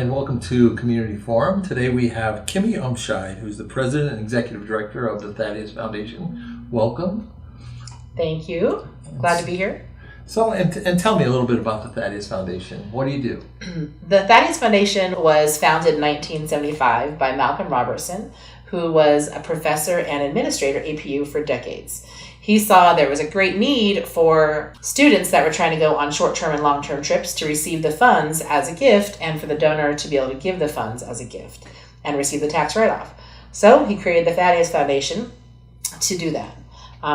and welcome to Community Forum. Today we have Kimmy Umscheid, who's the President and Executive Director of the Thaddeus Foundation. Welcome. Thank you. Glad to be here. So, and tell me a little bit about the Thaddeus Foundation. What do you do? The Thaddeus Foundation was founded in 1975 by Malcolm Robertson, who was a professor and administrator at APU for decades. He saw there was a great need for students that were trying to go on short-term and long-term trips to receive the funds as a gift, and for the donor to be able to give the funds as a gift and receive the tax write-off. So he created the Thaddeus Foundation to do that,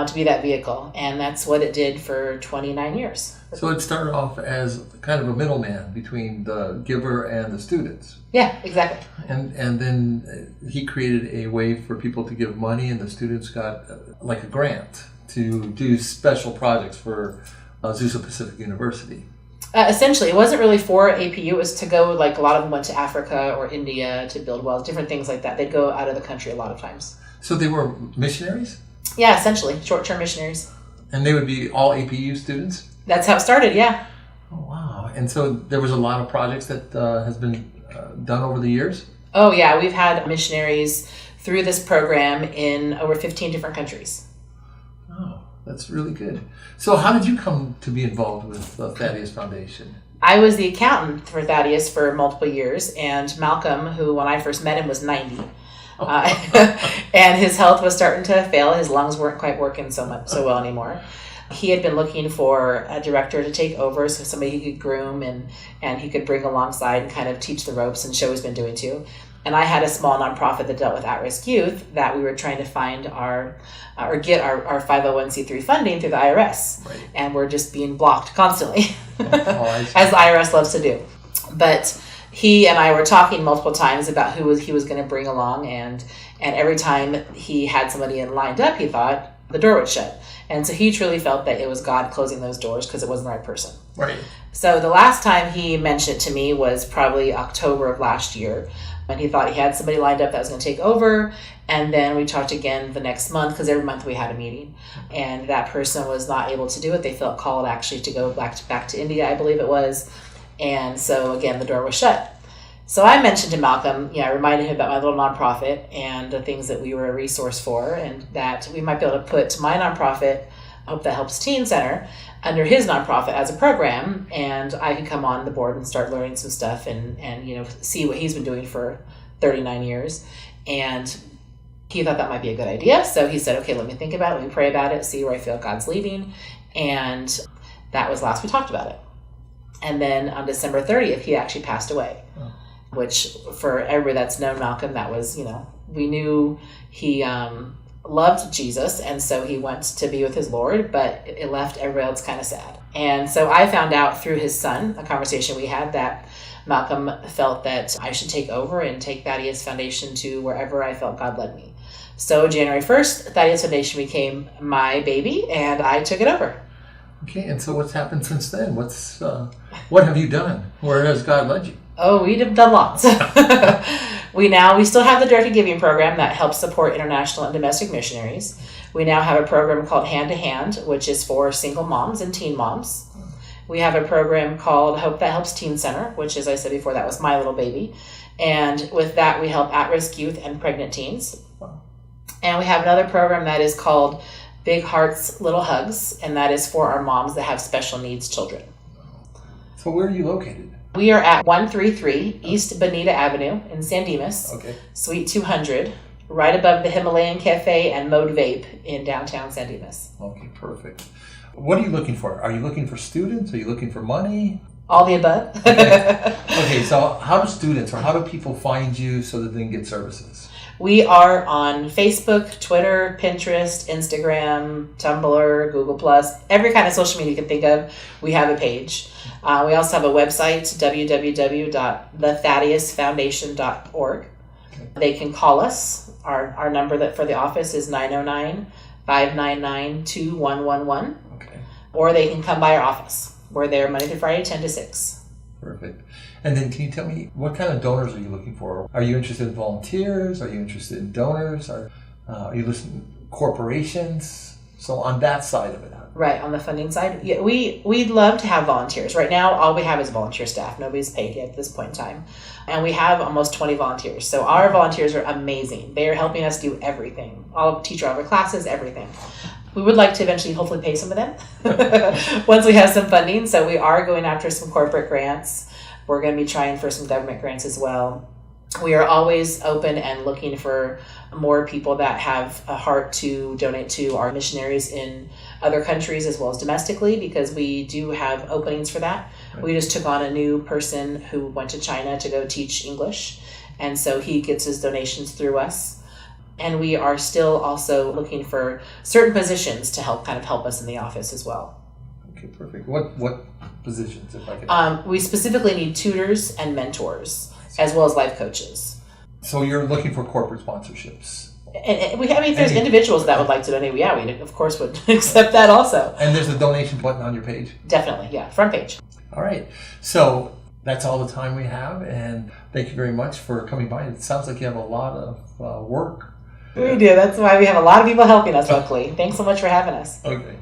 to be that vehicle, and that's what it did for 29 years. So it started off as kind of a middleman between the giver and the students. Yeah, exactly. And then he created a way for people to give money, and the students got like a grant to do special projects for Azusa Pacific University. Essentially, it wasn't really for APU. It was to go, like a lot of them went to Africa or India to build wells, different things like that. They'd go out of the country a lot of times. So they were missionaries? Yeah, essentially, short-term missionaries. And they would be all APU students? That's how it started, yeah. Oh, wow. And so there was a lot of projects that has been done over the years? Oh, yeah. We've had missionaries through this program in over 15 different countries. Oh, that's really good. So how did you come to be involved with the Thaddeus Foundation? I was the accountant for Thaddeus for multiple years, and Malcolm, who when I first met him was 90, and his health was starting to fail. His lungs weren't quite working so well anymore. He had been looking for a director to take over, so somebody he could groom and he could bring alongside and kind of teach the ropes and show he's been doing too. And I had a small nonprofit that dealt with at-risk youth that we were trying to find or get our 501c3 funding through the IRS. Right. And we're just being blocked constantly, as the IRS loves to do. But he and I were talking multiple times about who he was going to bring along, and every time he had somebody in lined up, he thought the door would shut. And so he truly felt that it was God closing those doors because it wasn't the right person. Right. So the last time he mentioned it to me was probably October of last year. And he thought he had somebody lined up that was going to take over. And then we talked again the next month, because every month we had a meeting. And that person was not able to do it. They felt called actually to go back to India, I believe it was. And so again, the door was shut. So I mentioned to Malcolm, I reminded him about my little nonprofit and the things that we were a resource for, and that we might be able to put my nonprofit, Hope That Helps Teen Center, under his nonprofit as a program, and I could come on the board and start learning some stuff and see what he's been doing for 39 years. And he thought that might be a good idea. So he said, okay, let me think about it, let me pray about it, see where I feel God's leading. And that was last we talked about it. And then on December 30th, he actually passed away. Oh. Which for everybody that's known Malcolm, that was, we knew he loved Jesus, and so he went to be with his Lord, but it left everybody else kind of sad. And so I found out through his son, a conversation we had, that Malcolm felt that I should take over and take Thaddeus Foundation to wherever I felt God led me. So January 1st, Thaddeus Foundation became my baby, and I took it over. Okay, and so what's happened since then? What have you done? Where has God led you? Oh, we've done lots. We still have the Directed Giving program that helps support international and domestic missionaries. We now have a program called Hand to Hand, which is for single moms and teen moms. We have a program called Hope That Helps Teen Center, which, as I said before, that was my little baby. And with that, we help at-risk youth and pregnant teens. And we have another program that is called Big Hearts, Little Hugs, and that is for our moms that have special needs children. So where are you located? We are at 133 East Bonita Avenue in San Dimas, okay. Suite 200, right above the Himalayan Cafe and Mode Vape in downtown San Dimas. Okay, perfect. What are you looking for? Are you looking for students? Are you looking for money? All the above. Okay, so how do students or how do people find you so that they can get services? We are on Facebook, Twitter, Pinterest, Instagram, Tumblr, Google+, every kind of social media you can think of, we have a page. We also have a website, www.thethaddeusfoundation.org. Okay. They can call us. Our number for the office is 909-599-2111. Okay. Or they can come by our office. We're there Monday through Friday, 10 to 6. Perfect. And then can you tell me, what kind of donors are you looking for? Are you interested in volunteers? Are you interested in donors? Are you listening to corporations? So on that side of it. Right, on the funding side, yeah, we'd love to have volunteers. Right now, all we have is volunteer staff. Nobody's paid yet at this point in time. And we have almost 20 volunteers. So our volunteers are amazing. They are helping us do everything. Teach all of our classes, everything. We would like to eventually hopefully pay some of them once we have some funding. So we are going after some corporate grants. We're going to be trying for some government grants as well. We are always open and looking for more people that have a heart to donate to our missionaries in other countries as well as domestically, because we do have openings for that. Right. We just took on a new person who went to China to go teach English, and so he gets his donations through us. And we are still also looking for certain positions to help us in the office as well. Okay, perfect. What positions, if I could? We specifically need tutors and mentors, as well as life coaches. So you're looking for corporate sponsorships? And if there's individuals that would like to donate, we of course would accept that also. And there's a donation button on your page? Definitely, yeah, front page. All right. So that's all the time we have, and thank you very much for coming by. It sounds like you have a lot of work. We do. That's why we have a lot of people helping us, luckily. Thanks so much for having us. Okay.